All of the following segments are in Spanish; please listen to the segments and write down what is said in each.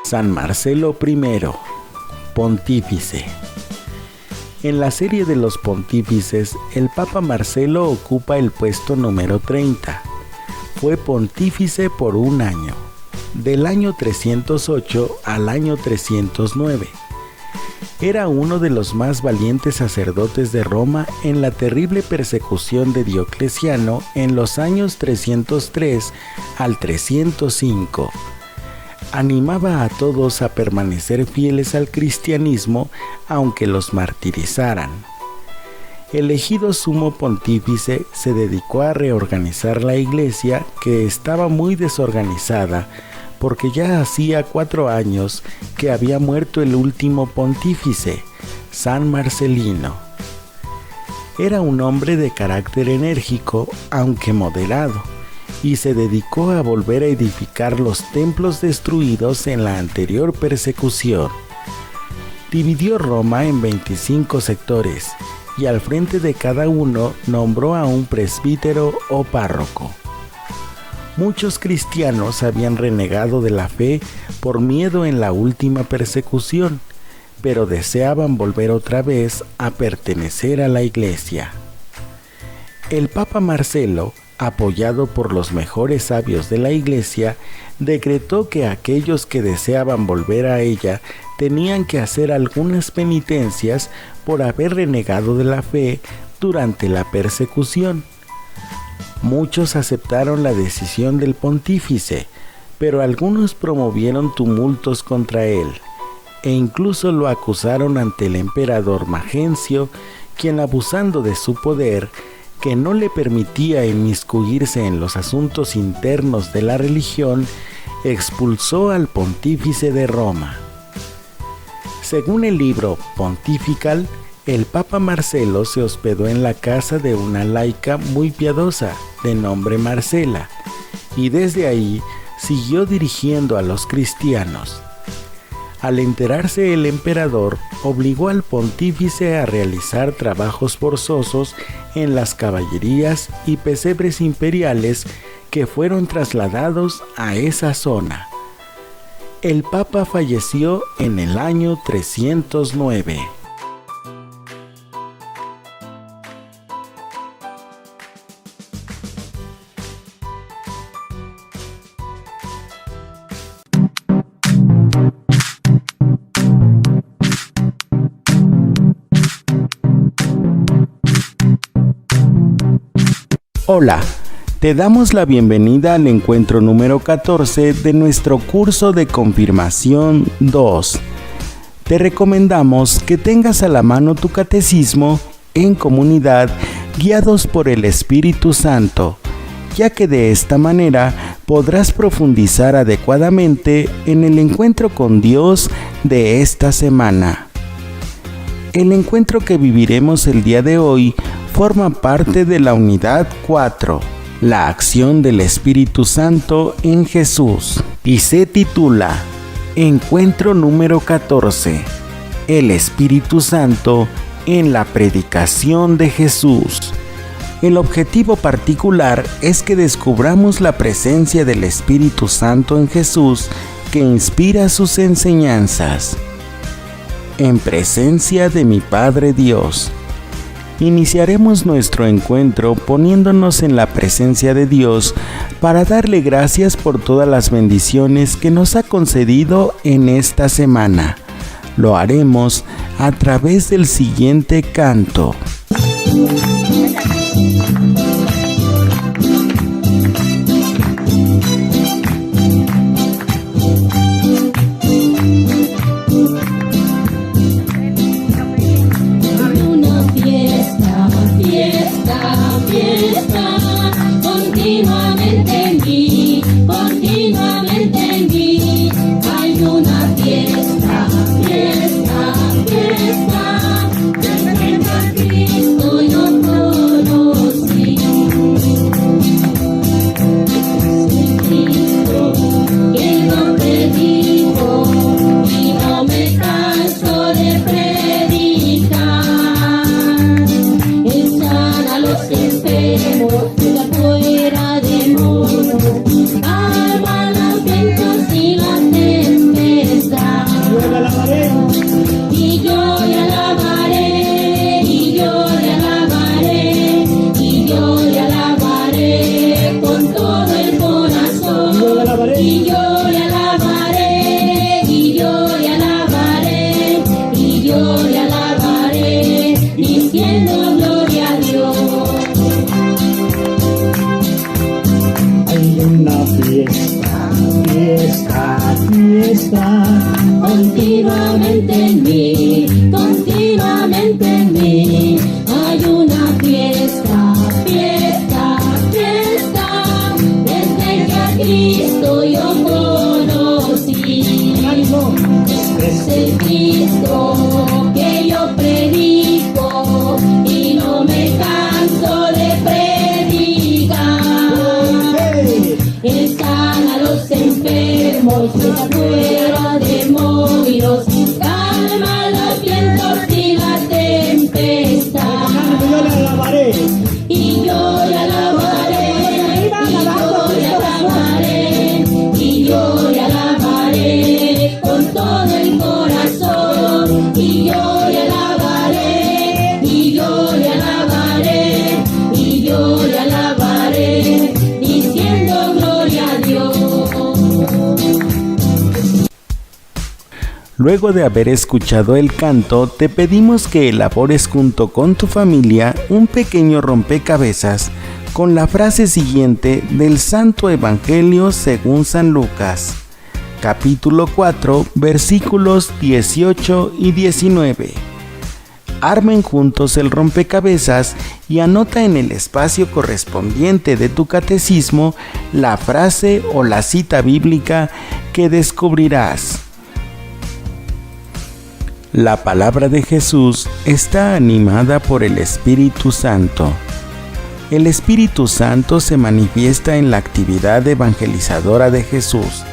San Marcelo I, pontífice. En la serie de los pontífices, el Papa Marcelo ocupa el puesto número 30. Fue pontífice por un año, del año 308 al año 309. Era uno de los más valientes sacerdotes de Roma en la terrible persecución de Diocleciano en los años 303 al 305. Animaba a todos a permanecer fieles al cristianismo aunque los martirizaran. Elegido sumo pontífice, se dedicó a reorganizar la iglesia, que estaba muy desorganizada porque ya hacía 4 años que había muerto el último pontífice, San Marcelino. Era un hombre de carácter enérgico, aunque moderado, y se dedicó a volver a edificar los templos destruidos en la anterior persecución. Dividió Roma en 25 sectores y al frente de cada uno nombró a un presbítero o párroco. Muchos cristianos habían renegado de la fe por miedo en la última persecución, pero deseaban volver otra vez a pertenecer a la iglesia. El Papa Marcelo, apoyado por los mejores sabios de la iglesia, decretó que aquellos que deseaban volver a ella tenían que hacer algunas penitencias por haber renegado de la fe durante la persecución. Muchos aceptaron la decisión del pontífice, pero algunos promovieron tumultos contra él, e incluso lo acusaron ante el emperador Magencio, quien, abusando de su poder, que no le permitía inmiscuirse en los asuntos internos de la religión, expulsó al pontífice de Roma. Según el libro Pontifical, el Papa Marcelo se hospedó en la casa de una laica muy piadosa, de nombre Marcela, y desde ahí siguió dirigiendo a los cristianos. Al enterarse el emperador, obligó al pontífice a realizar trabajos forzosos en las caballerías y pesebres imperiales que fueron trasladados a esa zona. El Papa falleció en el año 309. Hola, te damos la bienvenida al encuentro número 14 de nuestro curso de Confirmación 2. Te recomendamos que tengas a la mano tu catecismo en comunidad, guiados por el Espíritu Santo, ya que de esta manera podrás profundizar adecuadamente en el encuentro con Dios de esta semana. El encuentro que viviremos el día de hoy forma parte de la unidad 4, la acción del Espíritu Santo en Jesús, y se titula Encuentro número 14, el Espíritu Santo en la predicación de Jesús. El objetivo particular es que descubramos la presencia del Espíritu Santo en Jesús que inspira sus enseñanzas. En presencia de mi Padre Dios. Iniciaremos nuestro encuentro poniéndonos en la presencia de Dios para darle gracias por todas las bendiciones que nos ha concedido en esta semana. Lo haremos a través del siguiente canto. Cristo, yo está continuamente en mí, continuamente en mí. Hay una fiesta, fiesta, fiesta, desde que a Cristo yo conocí. Es el Cristo que yo predico y no me canso de predicar. Él sana a los enfermos, fuera demonios, calma los vientos y la tempestad. Y yo le alabaré, y yo le alabaré, y yo le alabaré con todo el corazón. Y yo le alabaré, y yo le alabaré, y yo le alabaré, diciendo gloria a Dios. Luego de haber escuchado el canto, te pedimos que elabores junto con tu familia un pequeño rompecabezas con la frase siguiente del Santo Evangelio según San Lucas, capítulo 4, versículos 18 y 19. Armen juntos el rompecabezas y anota en el espacio correspondiente de tu catecismo la frase o la cita bíblica que descubrirás. La palabra de Jesús está animada por el Espíritu Santo. El Espíritu Santo se manifiesta en la actividad evangelizadora de Jesús,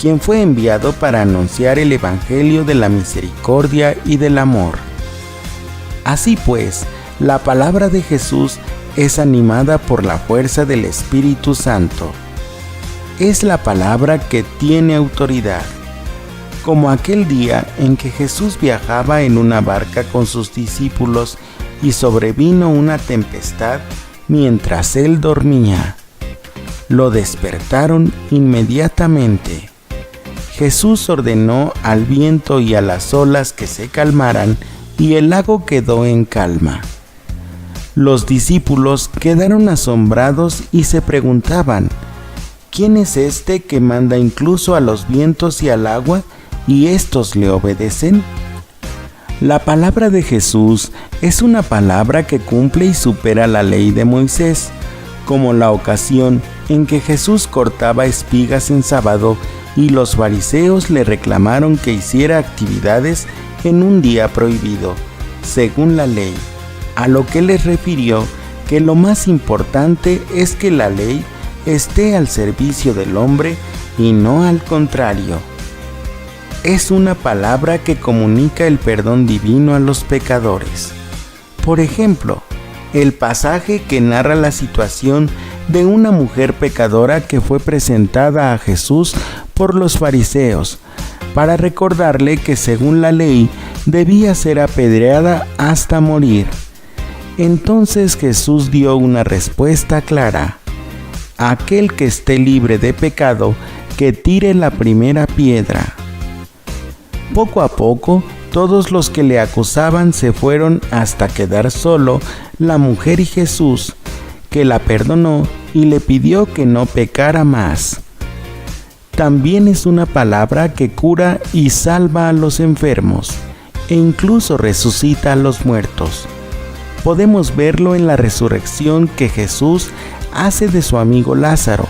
quien fue enviado para anunciar el Evangelio de la misericordia y del amor. Así pues, la palabra de Jesús es animada por la fuerza del Espíritu Santo. Es la palabra que tiene autoridad. Como aquel día en que Jesús viajaba en una barca con sus discípulos y sobrevino una tempestad mientras él dormía. Lo despertaron inmediatamente. Jesús ordenó al viento y a las olas que se calmaran y el lago quedó en calma. Los discípulos quedaron asombrados y se preguntaban: ¿quién es este que manda incluso a los vientos y al agua y éstos le obedecen? La palabra de Jesús es una palabra que cumple y supera la ley de Moisés, como la ocasión en que Jesús cortaba espigas en sábado y los fariseos le reclamaron que hiciera actividades en un día prohibido, según la ley, a lo que les refirió que lo más importante es que la ley esté al servicio del hombre y no al contrario. Es una palabra que comunica el perdón divino a los pecadores. Por ejemplo, el pasaje que narra la situación de una mujer pecadora que fue presentada a Jesús por los fariseos, para recordarle que según la ley debía ser apedreada hasta morir. Entonces Jesús dio una respuesta clara: aquel que esté libre de pecado, que tire la primera piedra. Poco a poco, todos los que le acusaban se fueron hasta quedar solo la mujer y Jesús, que la perdonó y le pidió que no pecara más. También es una palabra que cura y salva a los enfermos, e incluso resucita a los muertos. Podemos verlo en la resurrección que Jesús hace de su amigo Lázaro,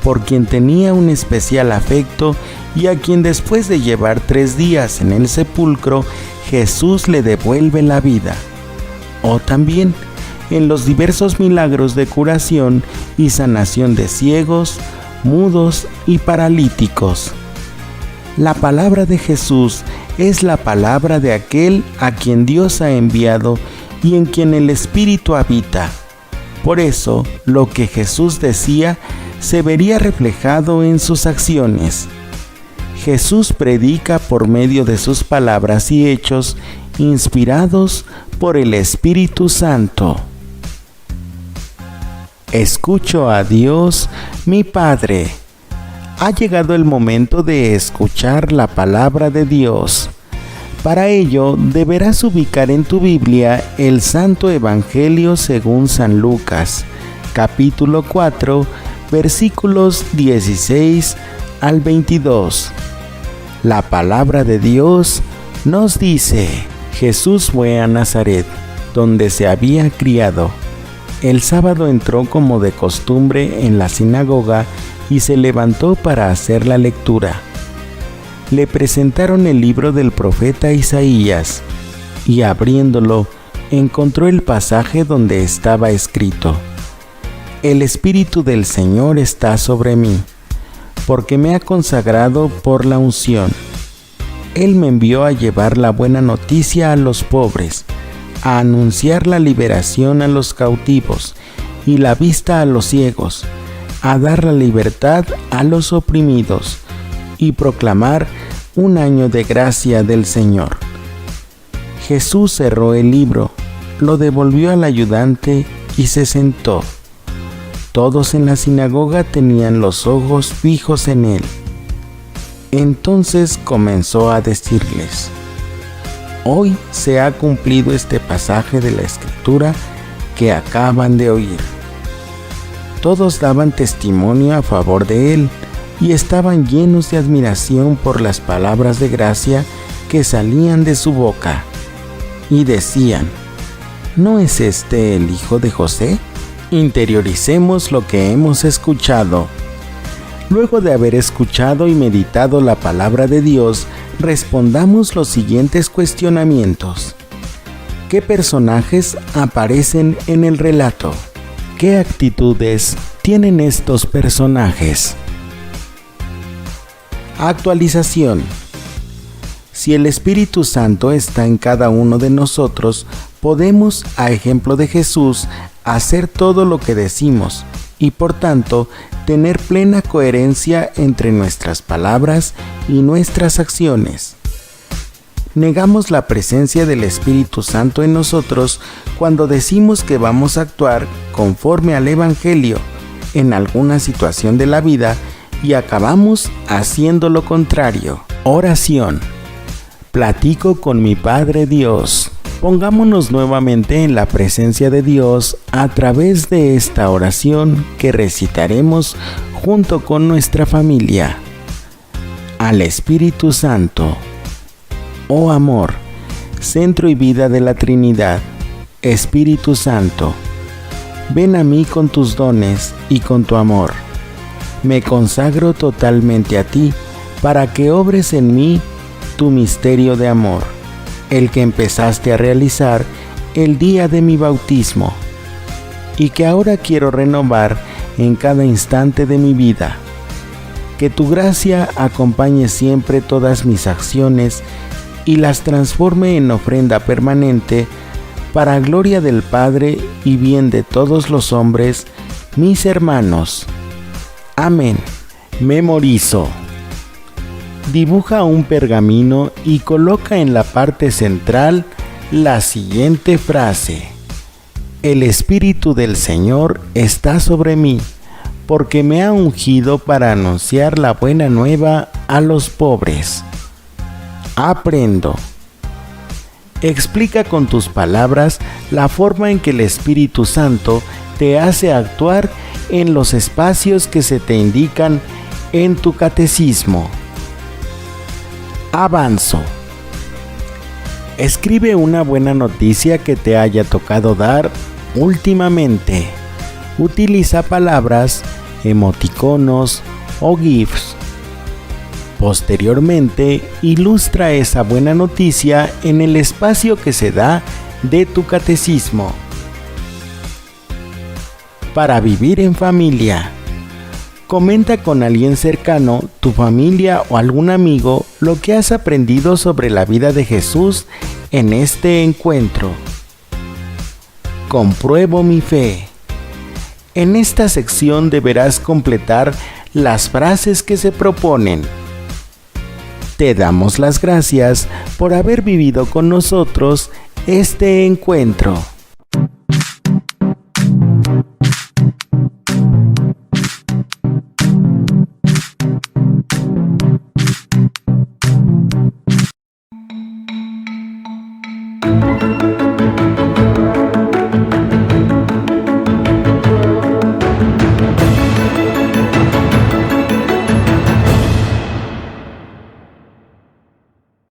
por quien tenía un especial afecto y a quien después de llevar 3 días en el sepulcro, Jesús le devuelve la vida. O también en los diversos milagros de curación y sanación de ciegos, mudos y paralíticos. La palabra de Jesús es la palabra de aquel a quien Dios ha enviado y en quien el Espíritu habita. Por eso, lo que Jesús decía se vería reflejado en sus acciones. Jesús predica por medio de sus palabras y hechos inspirados por el Espíritu Santo. Escucho a Dios, mi Padre. Ha llegado el momento de escuchar la palabra de Dios. Para ello, deberás ubicar en tu Biblia el Santo Evangelio según San Lucas, capítulo 4, versículos 16 al 22. La palabra de Dios nos dice: Jesús fue a Nazaret, donde se había criado. El sábado entró como de costumbre en la sinagoga y se levantó para hacer la lectura. Le presentaron el libro del profeta Isaías, y abriéndolo, encontró el pasaje donde estaba escrito: El Espíritu del Señor está sobre mí, porque me ha consagrado por la unción. Él me envió a llevar la buena noticia a los pobres, a anunciar la liberación a los cautivos y la vista a los ciegos, a dar la libertad a los oprimidos y proclamar un año de gracia del Señor. Jesús cerró el libro, lo devolvió al ayudante y se sentó. Todos en la sinagoga tenían los ojos fijos en él. Entonces comenzó a decirles: Hoy se ha cumplido este pasaje de la Escritura que acaban de oír. Todos daban testimonio a favor de él y estaban llenos de admiración por las palabras de gracia que salían de su boca. Y decían: ¿No es este el hijo de José? Interioricemos lo que hemos escuchado. Luego de haber escuchado y meditado la palabra de Dios, respondamos los siguientes cuestionamientos. ¿Qué personajes aparecen en el relato? ¿Qué actitudes tienen estos personajes? Actualización. Si el Espíritu Santo está en cada uno de nosotros, podemos, a ejemplo de Jesús, hacer todo lo que decimos y, por tanto, tener plena coherencia entre nuestras palabras y nuestras acciones. Negamos la presencia del Espíritu Santo en nosotros cuando decimos que vamos a actuar conforme al Evangelio en alguna situación de la vida y acabamos haciendo lo contrario. Oración. Platico con mi Padre Dios. Pongámonos nuevamente en la presencia de Dios a través de esta oración que recitaremos junto con nuestra familia. Al Espíritu Santo. Oh amor, centro y vida de la Trinidad, Espíritu Santo, ven a mí con tus dones y con tu amor. Me consagro totalmente a ti para que obres en mí tu misterio de amor, el que empezaste a realizar el día de mi bautismo y que ahora quiero renovar en cada instante de mi vida. Que tu gracia acompañe siempre todas mis acciones y las transforme en ofrenda permanente para gloria del Padre y bien de todos los hombres, mis hermanos. Amén. Memorizo. Dibuja un pergamino y coloca en la parte central la siguiente frase: El Espíritu del Señor está sobre mí, porque me ha ungido para anunciar la buena nueva a los pobres. Aprendo. Explica con tus palabras la forma en que el Espíritu Santo te hace actuar en los espacios que se te indican en tu catecismo. Avanzo. Escribe una buena noticia que te haya tocado dar últimamente. Utiliza palabras, emoticonos o GIFs. Posteriormente, ilustra esa buena noticia en el espacio que se da de tu catecismo. Para vivir en familia. Comenta con alguien cercano, tu familia o algún amigo, lo que has aprendido sobre la vida de Jesús en este encuentro. Compruebo mi fe. En esta sección deberás completar las frases que se proponen. Te damos las gracias por haber vivido con nosotros este encuentro.